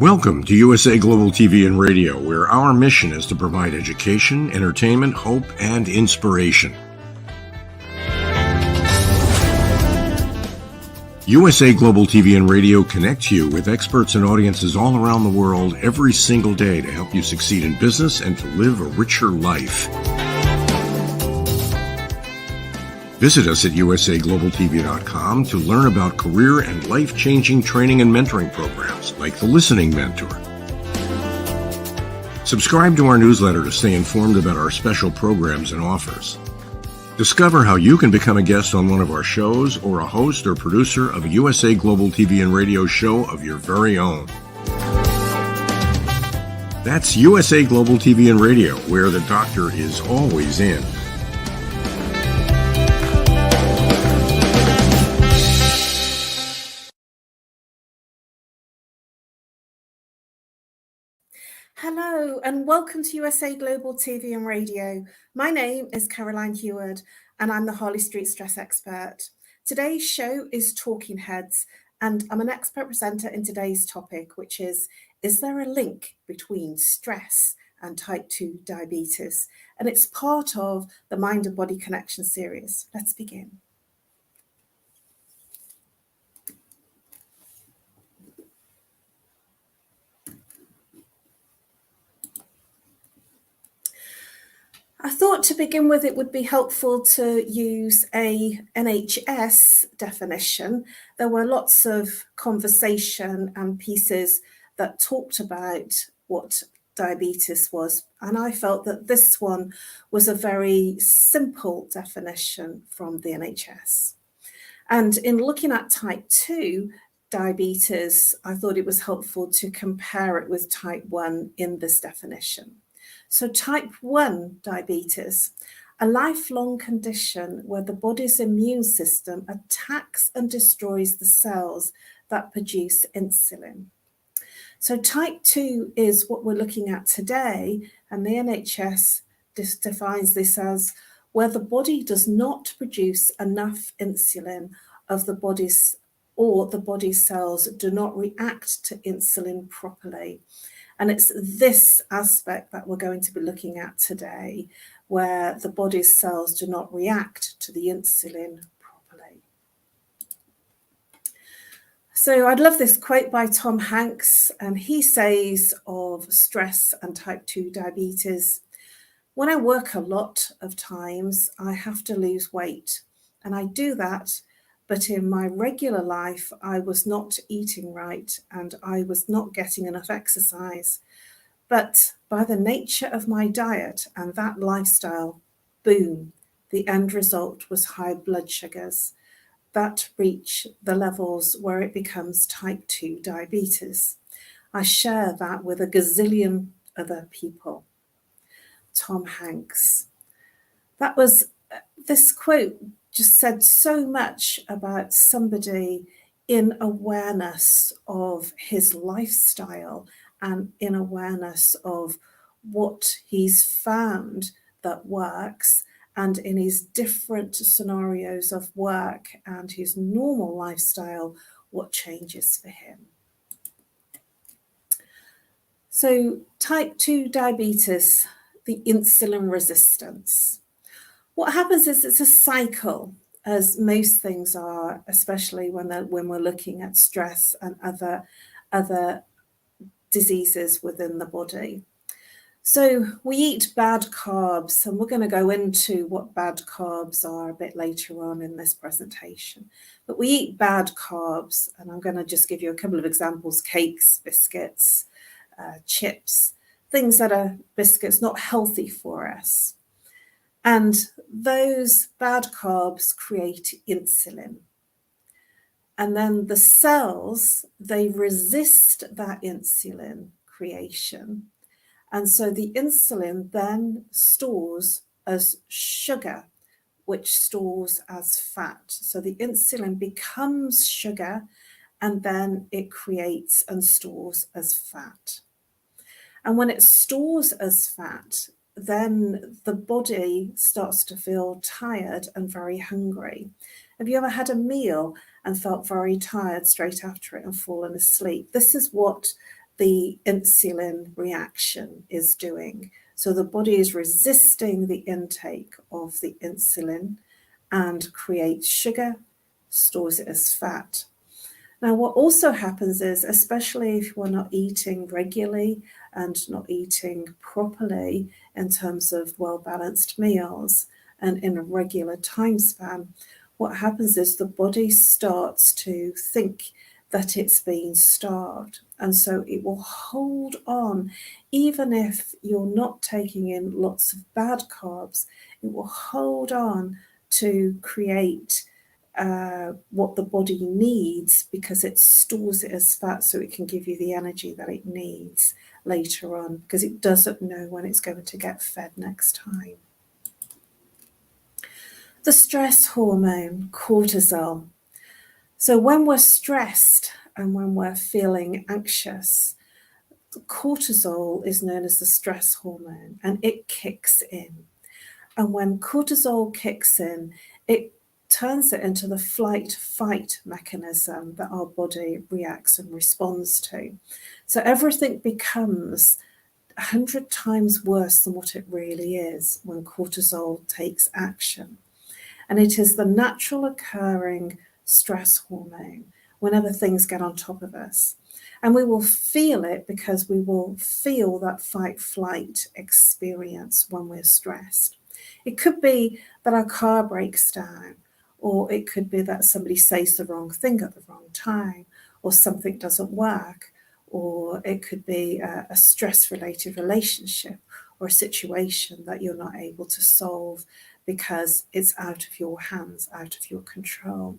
Welcome to USA Global TV and Radio, where our mission is to provide education, entertainment, hope, and inspiration. USA Global TV and Radio connects you with experts and audiences all around the world every single day to help you succeed in business and to live a richer life. Visit us at usaglobaltv.com to learn about career and life-changing training and mentoring programs like the Listening Mentor. Subscribe to our newsletter to stay informed about our special programs and offers. Discover how you can become a guest on one of our shows or a host or producer of a USA Global TV and Radio show of your very own. That's USA Global TV and Radio, where the doctor is always in. Hello and welcome to USA Global TV and Radio. My name is Caroline Heward and I'm the Harley Street Stress Expert. Today's show is Talking Heads and I'm an expert presenter in today's topic, which is there a link between stress and type 2 diabetes? And it's part of the Mind and Body Connection series. Let's begin. I thought to begin with it would be helpful to use a NHS definition. There were lots of conversation and pieces that talked about what diabetes was, and I felt that this one was a very simple definition from the NHS. And in looking at type 2 diabetes, I thought it was helpful to compare it with type 1 in this definition. So type 1 diabetes, a lifelong condition where the body's immune system attacks and destroys the cells that produce insulin. So type 2 is what we're looking at today, and the NHS defines this as where the body does not produce enough insulin of the body's cells do not react to insulin properly. And it's this aspect that we're going to be looking at today, where the body's cells do not react to the insulin properly. So I'd love this quote by Tom Hanks, and he says of stress and type 2 diabetes, "When I work a lot of times, I have to lose weight, and I do that, but in my regular life, I was not eating right and I was not getting enough exercise. But by the nature of my diet and that lifestyle, boom, the end result was high blood sugars that reach the levels where it becomes type 2 diabetes. I share that with a gazillion other people." Tom Hanks. That was this quote just said so much about somebody in awareness of his lifestyle and in awareness of what he's found that works, and in his different scenarios of work and his normal lifestyle, what changes for him. So type 2 diabetes, the insulin resistance. What happens is it's a cycle, as most things are, especially when we're looking at stress and other diseases within the body. So we eat bad carbs, and we're going to go into what bad carbs are a bit later on in this presentation. But we eat bad carbs, and I'm going to just give you a couple of examples: cakes, biscuits, chips, things that are biscuits, not healthy for us. And those bad carbs create insulin. And then the cells, they resist that insulin creation. And so the insulin then stores as sugar, which stores as fat. So the insulin becomes sugar, and then it creates and stores as fat. And when it stores as fat, then the body starts to feel tired and very hungry. Have you ever had a meal and felt very tired straight after it and fallen asleep? This is what the insulin reaction is doing. So the body is resisting the intake of the insulin and creates sugar, stores it as fat. Now, what also happens is, especially if you're not eating regularly and not eating properly in terms of well-balanced meals and in a regular time span, what happens is the body starts to think that it's being starved. And so it will hold on, even if you're not taking in lots of bad carbs, it will hold on to create what the body needs, because it stores it as fat so it can give you the energy that it needs later on, because it doesn't know when it's going to get fed next time. The stress hormone, cortisol. So when we're stressed and when we're feeling anxious, cortisol is known as the stress hormone, and it kicks in. And when cortisol kicks in, it turns it into the flight-fight mechanism that our body reacts and responds to. So everything becomes 100 times worse than what it really is when cortisol takes action. And it is the natural occurring stress hormone whenever things get on top of us. And we will feel it because we will feel that fight-flight experience when we're stressed. It could be that our car breaks down, or it could be that somebody says the wrong thing at the wrong time, or something doesn't work, or it could be a stress-related relationship or a situation that you're not able to solve because it's out of your hands, out of your control.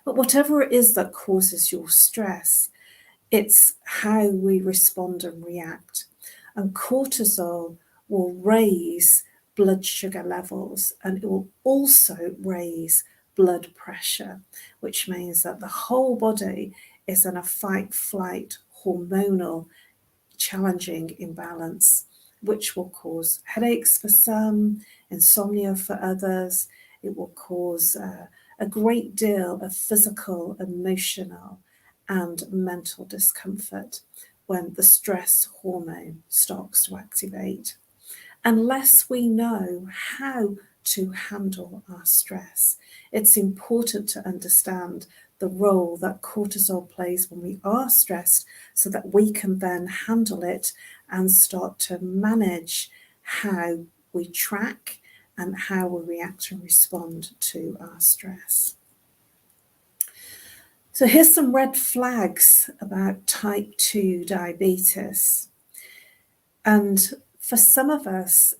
But whatever it is that causes your stress, it's how we respond and react. And cortisol will raise blood sugar levels, and it will also raise blood pressure, which means that the whole body is in a fight-flight hormonal challenging imbalance, which will cause headaches for some, insomnia for others. It will cause a great deal of physical, emotional, and mental discomfort when the stress hormone starts to activate. Unless we know how to handle our stress, it's important to understand the role that cortisol plays when we are stressed, so that we can then handle it and start to manage how we track and how we react and respond to our stress. So here's some red flags about type 2 diabetes. And for some of us,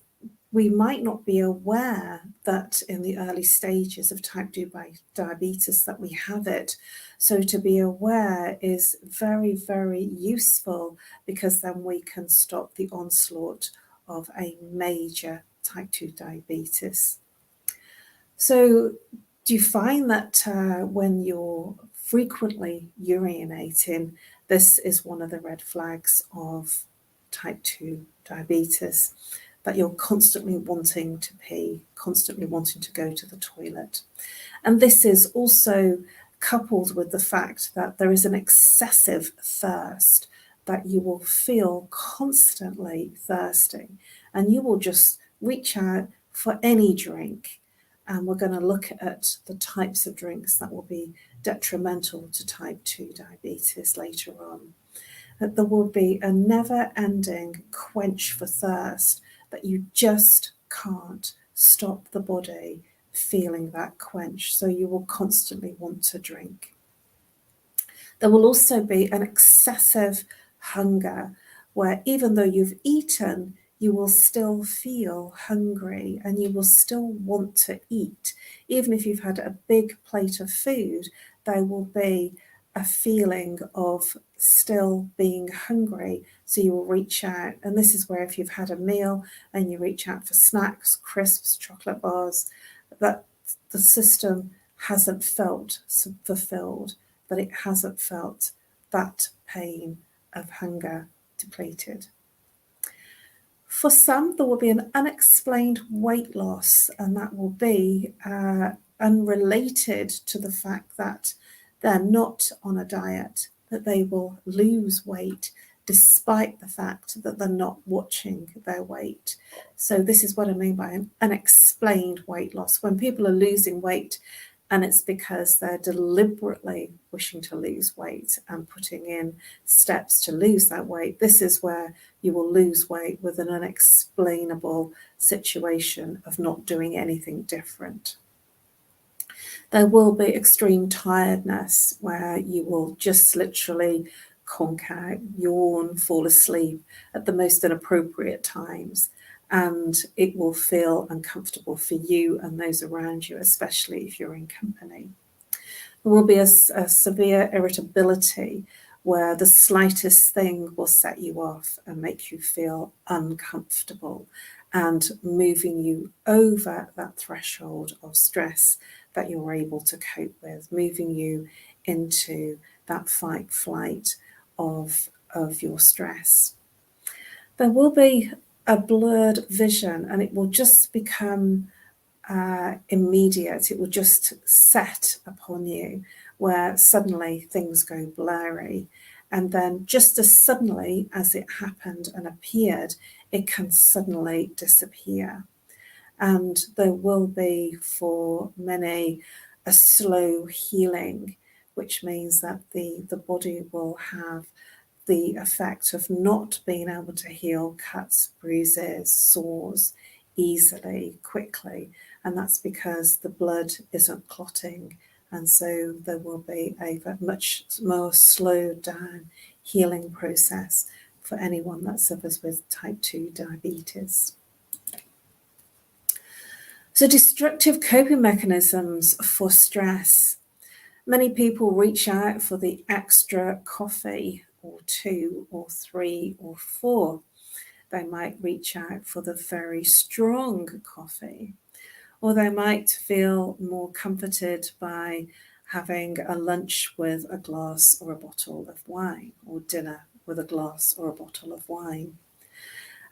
we might not be aware that in the early stages of type 2 diabetes that we have it. So to be aware is very, very useful, because then we can stop the onslaught of a major type 2 diabetes. So do you find that when you're frequently urinating, this is one of the red flags of type 2 diabetes, that you're constantly wanting to pee, constantly wanting to go to the toilet? And this is also coupled with the fact that there is an excessive thirst, that you will feel constantly thirsty and you will just reach out for any drink. And we're going to look at the types of drinks that will be detrimental to type 2 diabetes later on. That there will be a never-ending quench for thirst, that you just can't stop the body feeling that quench, so you will constantly want to drink. There will also be an excessive hunger, where even though you've eaten, you will still feel hungry and you will still want to eat. Even if you've had a big plate of food, there will be a feeling of still being hungry, so you will reach out. And this is where, if you've had a meal and you reach out for snacks, crisps, chocolate bars, that the system hasn't felt fulfilled, that it hasn't felt that pain of hunger depleted. For some, there will be an unexplained weight loss, and that will be unrelated to the fact that they're not on a diet, that they will lose weight despite the fact that they're not watching their weight. So this is what I mean by an unexplained weight loss. When people are losing weight, and it's because they're deliberately wishing to lose weight and putting in steps to lose that weight, this is where you will lose weight with an unexplainable situation of not doing anything different. There will be extreme tiredness where you will just literally conk out, yawn, fall asleep at the most inappropriate times. And it will feel uncomfortable for you and those around you, especially if you're in company. There will be a severe irritability where the slightest thing will set you off and make you feel uncomfortable and moving you over that threshold of stress that you're able to cope with, moving you into that fight flight of your stress. There will be a blurred vision, and it will just become immediate. It will just set upon you where suddenly things go blurry, and then just as suddenly as it happened and appeared, it can suddenly disappear. And there will be for many a slow healing, which means that the body will have the effect of not being able to heal cuts, bruises, sores easily, quickly. And that's because the blood isn't clotting. And so there will be a much more slowed down healing process for anyone that suffers with type 2 diabetes. So destructive coping mechanisms for stress. Many people reach out for the extra coffee or 2 or 3 or 4. They might reach out for the very strong coffee, or they might feel more comforted by having a lunch with a glass or a bottle of wine, or dinner with a glass or a bottle of wine.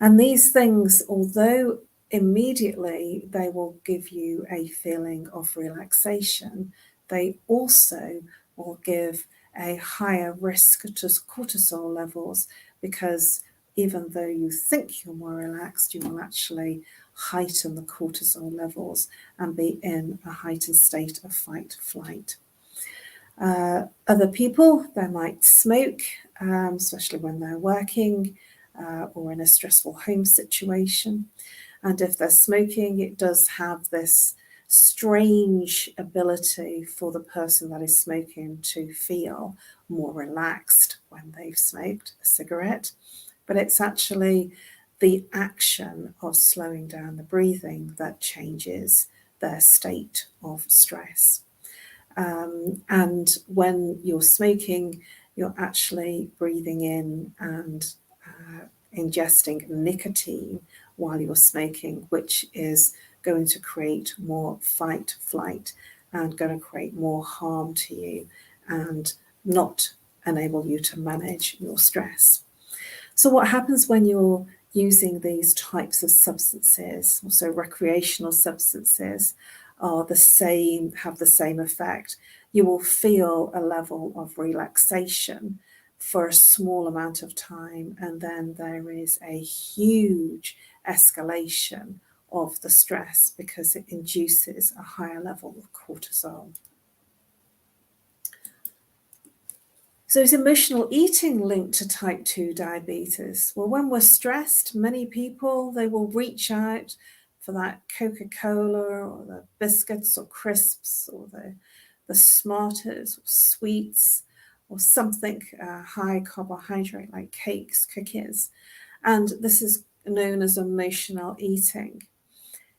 And these things, although immediately they will give you a feeling of relaxation, they also will give a higher risk to cortisol levels, because even though you think you're more relaxed, you will actually heighten the cortisol levels and be in a heightened state of fight flight. Other people, they might smoke, especially when they're working or in a stressful home situation. And if they're smoking, it does have this strange ability for the person that is smoking to feel more relaxed when they've smoked a cigarette. But it's actually the action of slowing down the breathing that changes their state of stress. And when you're smoking, you're actually breathing in and ingesting nicotine while you're smoking, which is going to create more fight, flight, and going to create more harm to you and not enable you to manage your stress. So what happens when you're using these types of substances, also recreational substances, are the same, have the same effect? You will feel a level of relaxation for a small amount of time, and then there is a huge escalation of the stress because it induces a higher level of cortisol. So is emotional eating linked to type 2 diabetes? Well, when we're stressed, many people, they will reach out for that Coca-Cola or the biscuits or crisps or the Smarters or sweets or something high carbohydrate like cakes, cookies. And this is known as emotional eating.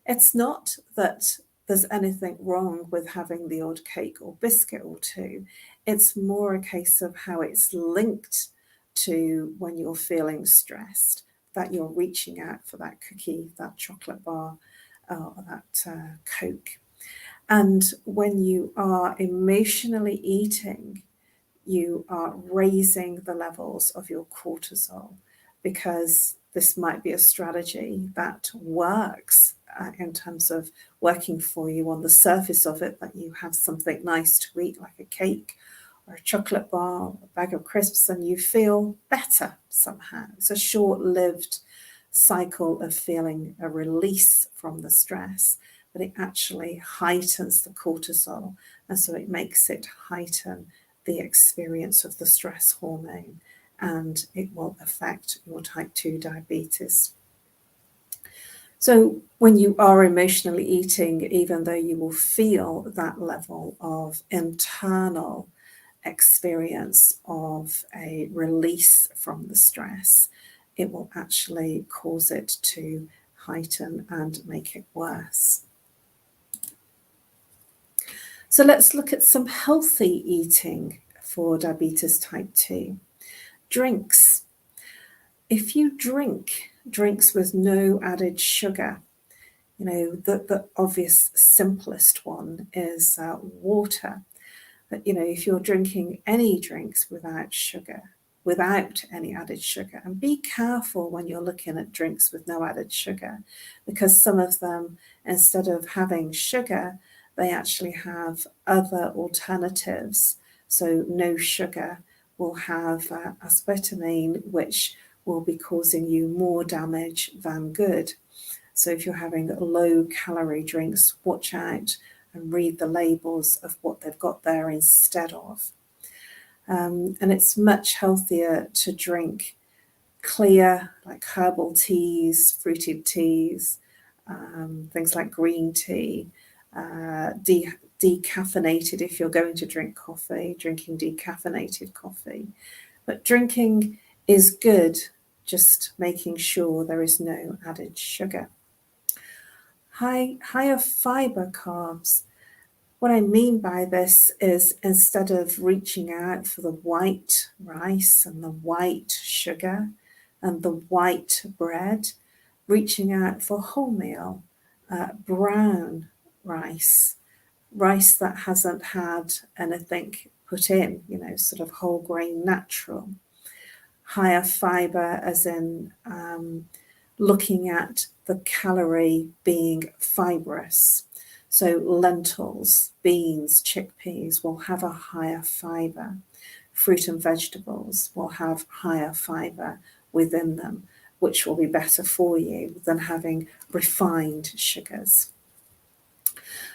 It's not that there's anything wrong with having the odd cake or biscuit or two. It's more a case of how it's linked to when you're feeling stressed, that you're reaching out for that cookie, that chocolate bar, or that Coke. And when you are emotionally eating, you are raising the levels of your cortisol, because this might be a strategy that works in terms of working for you on the surface of it, that you have something nice to eat like a cake or a chocolate bar, a bag of crisps, and you feel better somehow. It's a short-lived cycle of feeling a release from the stress, but it actually heightens the cortisol, and so it makes it heighten the experience of the stress hormone, and it will affect your type 2 diabetes. So when you are emotionally eating, even though you will feel that level of internal experience of a release from the stress, it will actually cause it to heighten and make it worse. So let's look at some healthy eating for diabetes type 2. Drinks. If you drink drinks with no added sugar, the obvious simplest one is water. But, if you're drinking any drinks without sugar, without any added sugar, and be careful when you're looking at drinks with no added sugar, because some of them, instead of having sugar, they actually have other alternatives. So no sugar will have aspartame, which will be causing you more damage than good. So if you're having low calorie drinks, watch out and read the labels of what they've got there instead of. And it's much healthier to drink clear, like herbal teas, fruited teas, things like green tea, decaffeinated if you're going to drink coffee, drinking decaffeinated coffee. But drinking is good, just making sure there is no added sugar. Higher fiber carbs. What I mean by this is, instead of reaching out for the white rice and the white sugar and the white bread, reaching out for wholemeal, brown rice that hasn't had anything put in, sort of whole grain natural. Higher fiber as in looking at the calorie being fibrous. So lentils, beans, chickpeas will have a higher fiber. Fruit and vegetables will have higher fiber within them, which will be better for you than having refined sugars.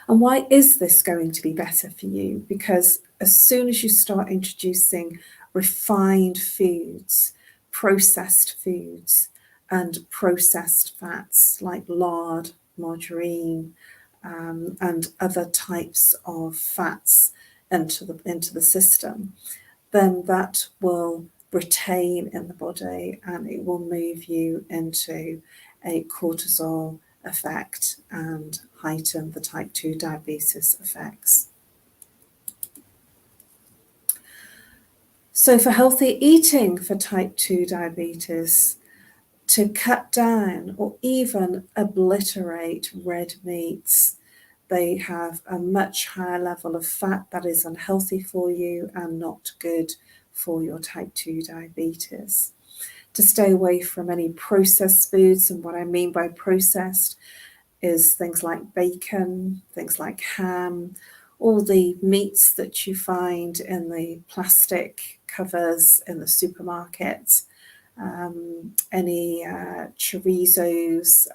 And why is this going to be better for you? Because as soon as you start introducing refined foods, processed foods, and processed fats like lard, margarine, and other types of fats into the system, then that will retain in the body, and it will move you into a cortisol effect and heighten the type 2 diabetes effects. So for healthy eating for type 2 diabetes, to cut down or even obliterate red meats, they have a much higher level of fat that is unhealthy for you and not good for your type 2 diabetes. To stay away from any processed foods, and what I mean by processed is things like bacon, things like ham, all the meats that you find in the plastic covers in the supermarket, any chorizos,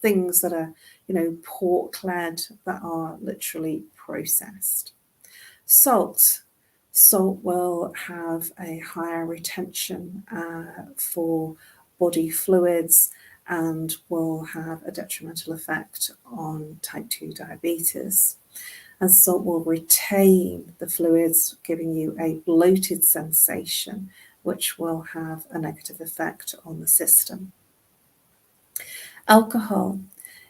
things that are, pork-led, that are literally processed. Salt will have a higher retention for body fluids and will have a detrimental effect on type 2 diabetes. And salt will retain the fluids, giving you a bloated sensation, which will have a negative effect on the system. Alcohol.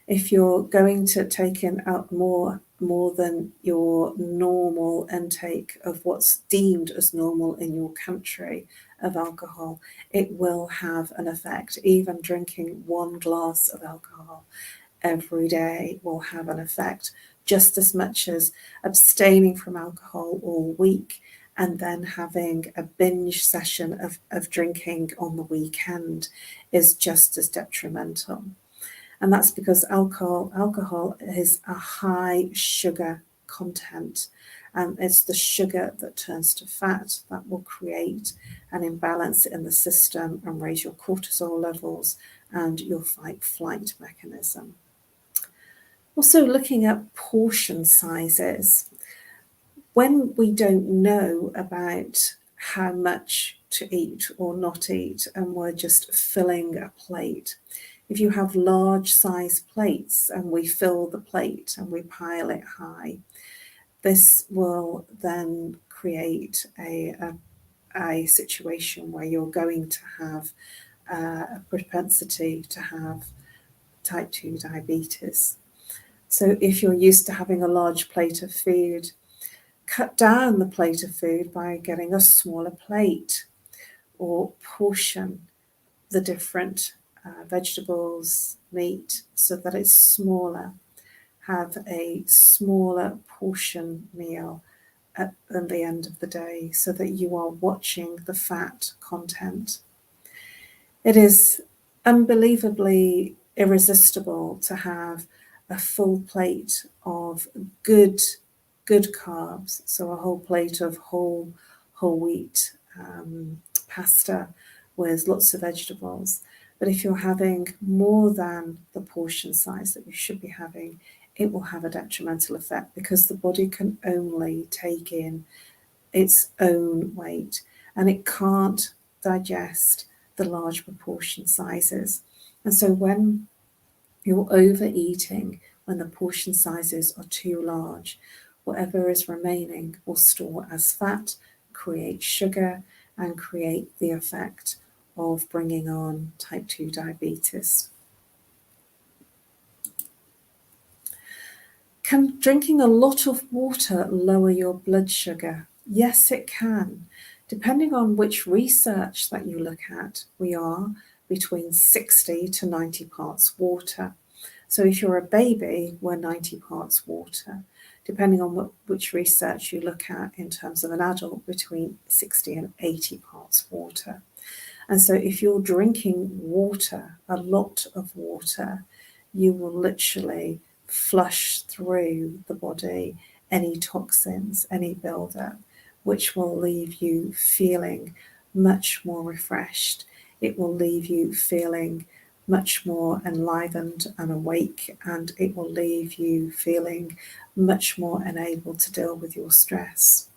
If you're going to take in more than your normal intake of what's deemed as normal in your country of alcohol, it will have an effect. Even drinking 1 glass of alcohol every day will have an effect, just as much as abstaining from alcohol all week and then having a binge session of drinking on the weekend is just as detrimental. And that's because alcohol is a high sugar content. And it's the sugar that turns to fat that will create an imbalance in the system and raise your cortisol levels and your fight-flight mechanism. Also looking at portion sizes. When we don't know about how much to eat or not eat, and we're just filling a plate, if you have large size plates and we fill the plate and we pile it high, this will then create a situation where you're going to have a propensity to have type 2 diabetes. So if you're used to having a large plate of food, cut down the plate of food by getting a smaller plate, or portion the different vegetables, meat, so that it's smaller. Have a smaller portion meal at the end of the day so that you are watching the fat content. It is unbelievably irresistible to have a full plate of good carbs, so a whole plate of whole wheat pasta with lots of vegetables. But if you're having more than the portion size that you should be having, it will have a detrimental effect, because the body can only take in its own weight and it can't digest the large proportion sizes. And so when you're overeating, when the portion sizes are too large, whatever is remaining will store as fat, create sugar, and create the effect of bringing on type 2 diabetes. Can drinking a lot of water lower your blood sugar? Yes, it can. Depending on which research that you look at, we are between 60 to 90 parts water. So if you're a baby, we're 90 parts water. Depending on which research you look at in terms of an adult, between 60 and 80 parts water. And so if you're drinking water, a lot of water, you will literally flush through the body any toxins, any buildup, which will leave you feeling much more refreshed. It will leave you feeling much more enlivened and awake, and it will leave you feeling much more enabled to deal with your stress.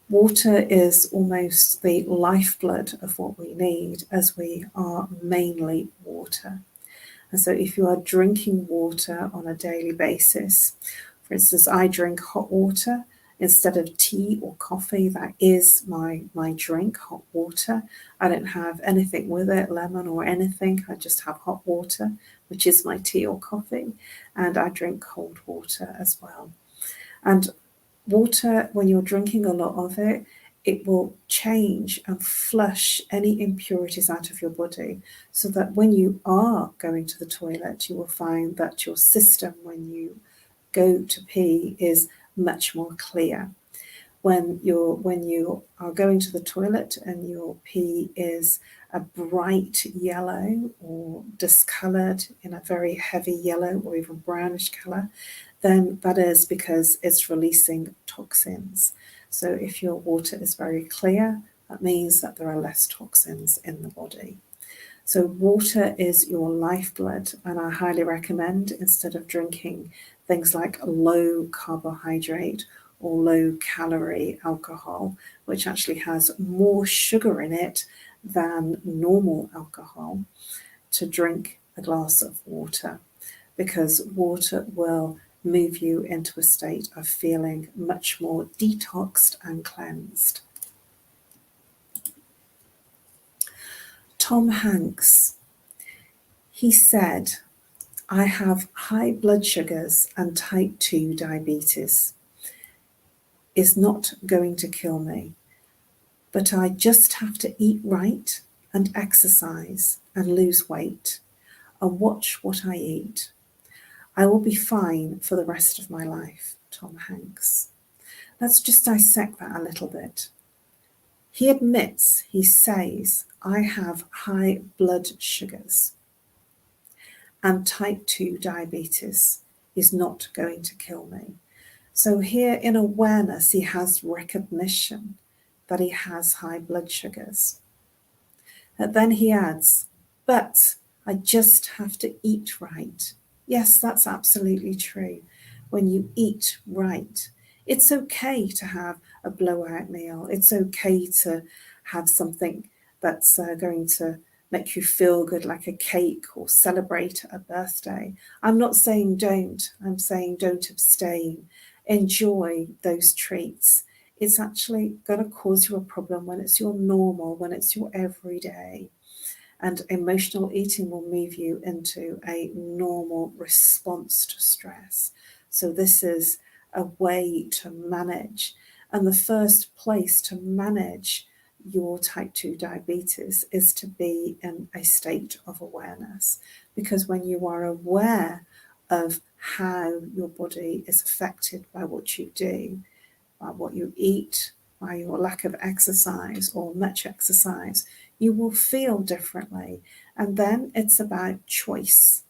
Water is almost the lifeblood of what we need, as we are mainly water. And so if you are drinking water on a daily basis, for instance, I drink hot water instead of tea or coffee. That is my drink, hot water. I don't have anything with it, lemon or anything. I just have hot water, which is my tea or coffee. And I drink cold water as well. And water, when you're drinking a lot of it, it will change and flush any impurities out of your body, so that when you are going to the toilet, you will find that your system, when you go to pee, is much more clear. When you are going to the toilet and your pee is a bright yellow or discolored in a very heavy yellow or even brownish color, then that is because it's releasing toxins. So if your water is very clear, that means that there are less toxins in the body. So water is your lifeblood, and I highly recommend, instead of drinking things like low carbohydrate or low calorie alcohol, which actually has more sugar in it than normal alcohol, to drink a glass of water, because water will move you into a state of feeling much more detoxed and cleansed. Tom Hanks, he said, "I have high blood sugars and type 2 diabetes. Is not going to kill me, but I just have to eat right and exercise and lose weight and watch what I eat. I will be fine for the rest of my life." Tom Hanks. Let's just dissect that a little bit. He admits, he says, "I have high blood sugars and type 2 diabetes is not going to kill me." So here in awareness, he has recognition that he has high blood sugars. And then he adds, but I just have to eat right. Yes, that's absolutely true. When you eat right, it's okay to have a blowout meal. It's okay to have something that's going to make you feel good, like a cake, or celebrate a birthday. I'm not saying don't. I'm saying don't abstain. Enjoy those treats. It's actually going to cause you a problem when it's your normal, when it's your everyday. And emotional eating will move you into a normal response to stress. So this is a way to manage. And the first place to manage your type 2 diabetes is to be in a state of awareness. Because when you are aware of how your body is affected by what you do, by what you eat, by your lack of exercise or much exercise, you will feel differently. And then it's about choice.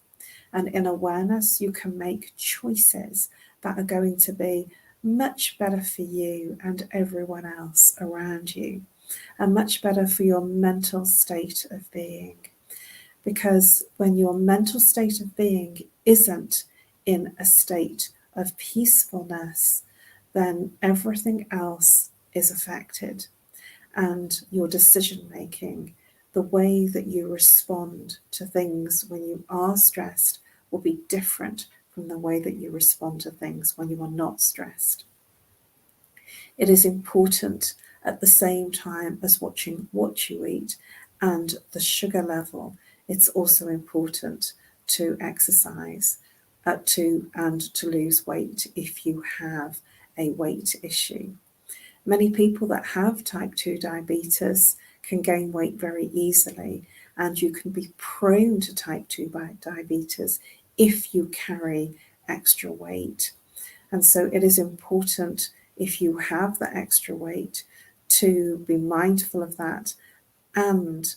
And in awareness, you can make choices that are going to be much better for you and everyone else around you, and much better for your mental state of being. Because when your mental state of being isn't in a state of peacefulness, then everything else is affected. And your decision making, the way that you respond to things when you are stressed, will be different from the way that you respond to things when you are not stressed. It is important at the same time as watching what you eat and the sugar level. It's also important to exercise to lose weight if you have a weight issue. Many people that have type 2 diabetes can gain weight very easily, and you can be prone to type 2 diabetes if you carry extra weight. And so it is important, if you have that extra weight, to be mindful of that and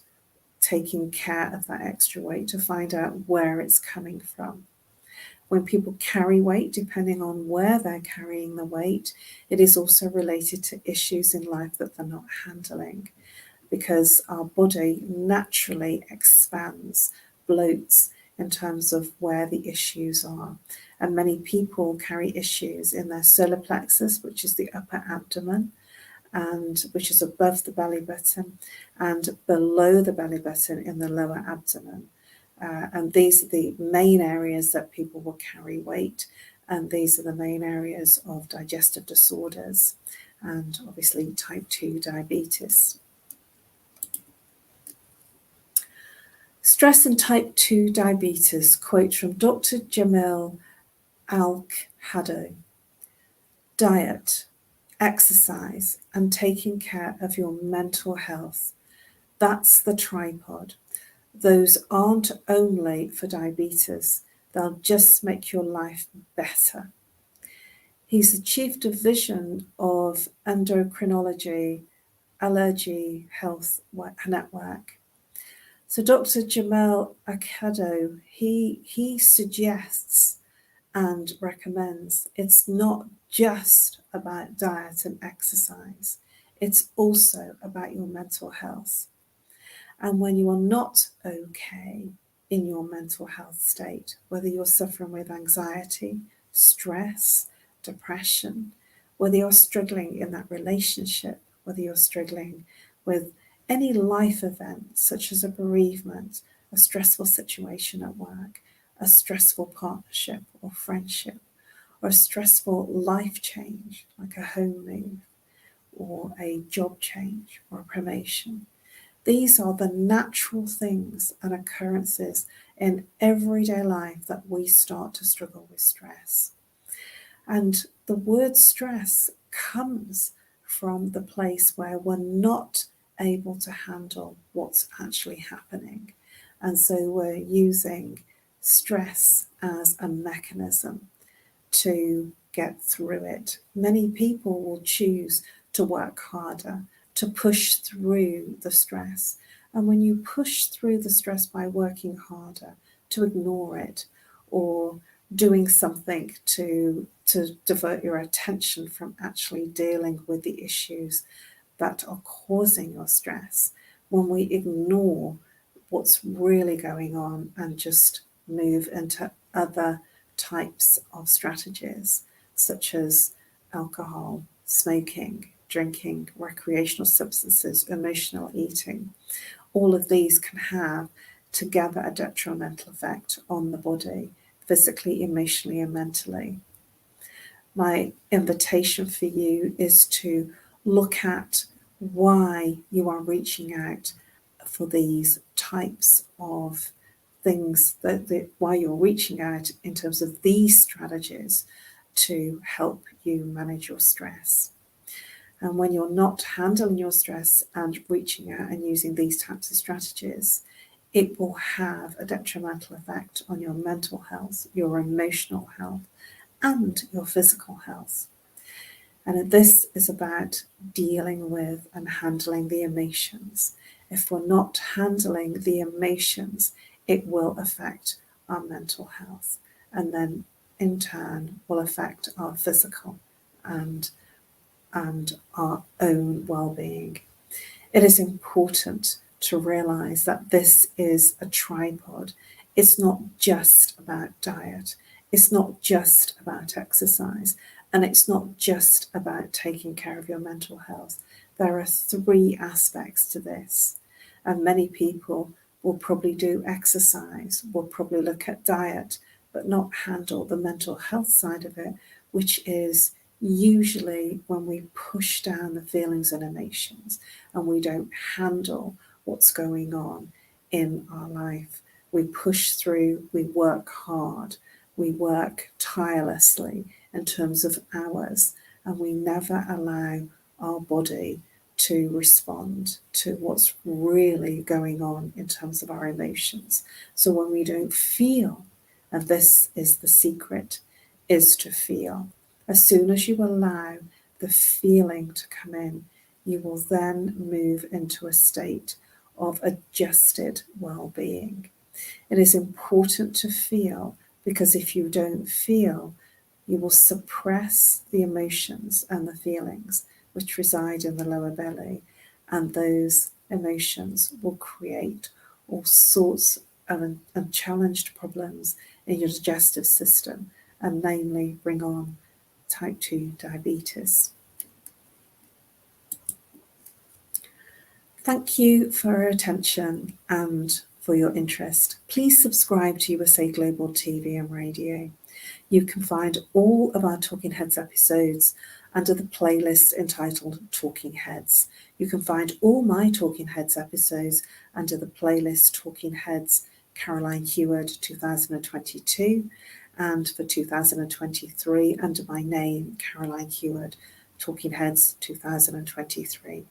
taking care of that extra weight to find out where it's coming from. When people carry weight, depending on where they're carrying the weight, it is also related to issues in life that they're not handling, because our body naturally expands, bloats in terms of where the issues are. And many people carry issues in their solar plexus, which is the upper abdomen, and which is above the belly button, and below the belly button in the lower abdomen. And these are the main areas that people will carry weight, and these are the main areas of digestive disorders and obviously type 2 diabetes. Stress and type 2 diabetes, quote from Dr. Jamil Al-Haddo. Diet, exercise, and taking care of your mental health. That's the tripod. Those aren't only for diabetes, they'll just make your life better. He's the Chief Division of Endocrinology, Allergy Health Network. So Dr. Jamil Al-Haddo, he suggests and recommends it's not just about diet and exercise, it's also about your mental health. And when you are not okay in your mental health state, whether you're suffering with anxiety, stress, depression, whether you're struggling in that relationship, whether you're struggling with any life event such as a bereavement, a stressful situation at work, a stressful partnership or friendship, or a stressful life change like a home move or a job change or a promotion. These are the natural things and occurrences in everyday life that we start to struggle with stress. And the word stress comes from the place where we're not able to handle what's actually happening. And so we're using stress as a mechanism to get through it. Many people will choose to work harder, to push through the stress. And when you push through the stress by working harder, to ignore it, or doing something to divert your attention from actually dealing with the issues that are causing your stress, when we ignore what's really going on and just move into other types of strategies, such as alcohol, smoking, drinking, recreational substances, emotional eating. All of these can have together a detrimental effect on the body, physically, emotionally, and mentally. My invitation for you is to look at why you are reaching out for these types of things, why you're reaching out in terms of these strategies to help you manage your stress. And when you're not handling your stress and reaching out and using these types of strategies, it will have a detrimental effect on your mental health, your emotional health, and your physical health. And this is about dealing with and handling the emotions. If we're not handling the emotions, it will affect our mental health, and then in turn will affect our physical and our own well-being. It is important to realize that this is a tripod. It's not just about diet. It's not just about exercise. And it's not just about taking care of your mental health. There are three aspects to this. And many people will probably do exercise, will probably look at diet, but not handle the mental health side of it, which is usually when we push down the feelings and emotions and we don't handle what's going on in our life. We push through, we work hard, we work tirelessly in terms of hours, and we never allow our body to respond to what's really going on in terms of our emotions. So when we don't feel, and this is the secret, is to feel. As soon as you allow the feeling to come in, you will then move into a state of adjusted well-being. It is important to feel, because if you don't feel, you will suppress the emotions and the feelings which reside in the lower belly, and those emotions will create all sorts of unchallenged problems in your digestive system, and namely bring on type 2 diabetes. Thank you for your attention and for your interest. Please subscribe to USA Global TV and Radio. You can find all of our Talking Heads episodes under the playlist entitled Talking Heads. You can find all my Talking Heads episodes under the playlist Talking Heads Caroline Heward 2022, and for 2023 under my name, Caroline Heward, Talking Heads 2023.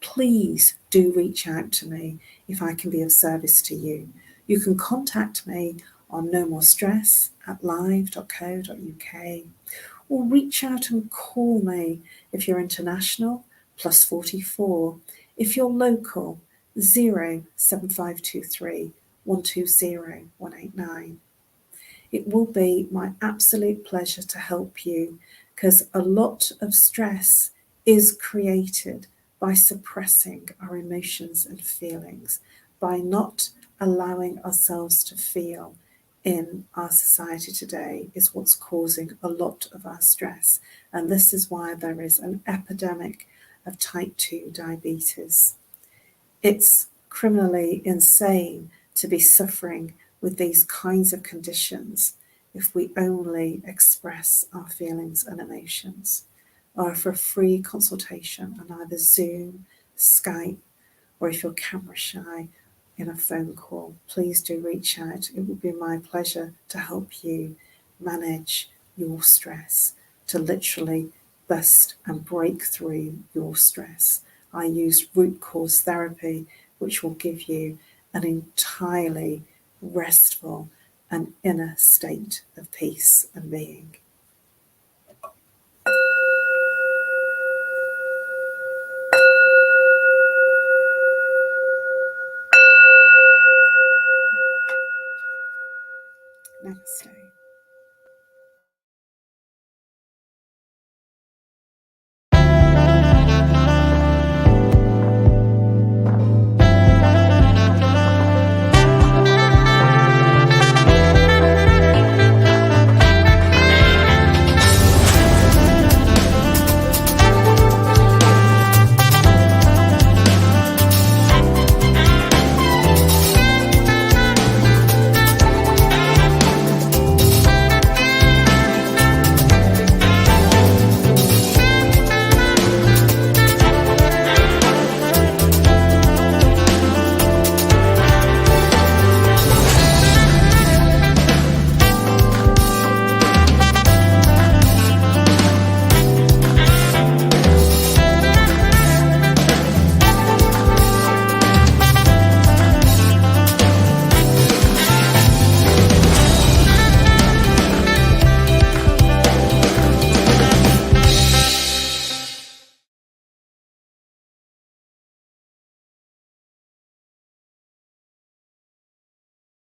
Please do reach out to me if I can be of service to you. You can contact me on nomore@live.co.uk, or reach out and call me if you're international, +44. If you're local, 07523 120 189. It will be my absolute pleasure to help you, because a lot of stress is created by suppressing our emotions and feelings, by not allowing ourselves to feel in our society today is what's causing a lot of our stress. And this is why there is an epidemic of type 2 diabetes. It's criminally insane to be suffering with these kinds of conditions if we only express our feelings and emotions. Or for a free consultation on either Zoom, Skype, or if you're camera shy, in a phone call, please do reach out. It would be my pleasure to help you manage your stress, to literally bust and break through your stress. I use root cause therapy, which will give you an entirely restful and inner state of peace and being.